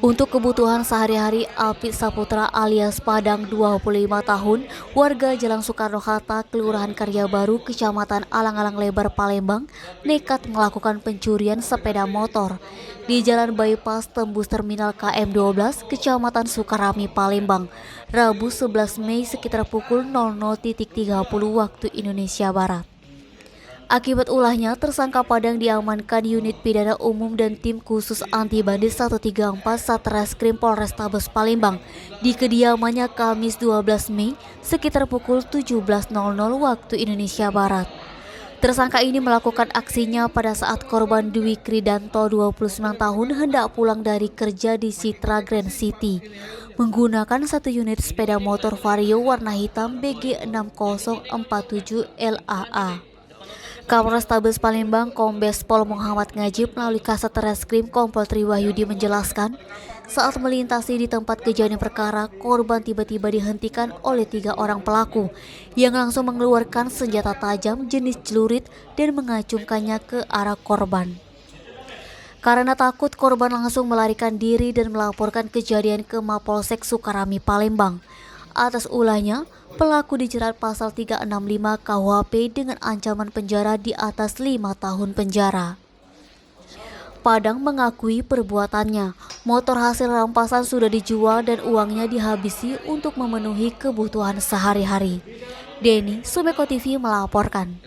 Untuk kebutuhan sehari-hari, Apit Saputra alias Padang 25 tahun, warga Jalan Soekarno-Hatta, Kelurahan Karya Baru, Kecamatan Alang-Alang Lebar, Palembang, nekat melakukan pencurian sepeda motor di Jalan Bypass tembus Terminal KM 12, Kecamatan Sukarami, Palembang, Rabu 11 Mei sekitar pukul 00.30 waktu Indonesia Barat. Akibat ulahnya, tersangka Padang diamankan unit pidana umum dan tim khusus anti bandit 134 Satreskrim Polrestabes Palembang di kediamannya Kamis 12 Mei sekitar pukul 17.00 waktu Indonesia Barat. Tersangka ini melakukan aksinya pada saat korban Dwi Kridanto 29 tahun hendak pulang dari kerja di Citra Grand City menggunakan satu unit sepeda motor Vario warna hitam BG 6047 LAA. Kapolres Tabes Palembang Kombes Pol Muhammad Ngajib melalui Kasat Reskrim Kompol Triwahyudi menjelaskan, saat melintasi di tempat kejadian perkara, korban tiba-tiba dihentikan oleh 3 orang pelaku yang langsung mengeluarkan senjata tajam jenis celurit dan mengacungkannya ke arah korban. Karena takut, korban langsung melarikan diri dan melaporkan kejadian ke Mapolsek Sukarami, Palembang. Atas ulahnya, pelaku dijerat pasal 365 KUHP dengan ancaman penjara di atas 5 tahun penjara. Padang mengakui perbuatannya. Motor hasil rampasan sudah dijual dan uangnya dihabisi untuk memenuhi kebutuhan sehari-hari. Denny, Sumeko TV melaporkan.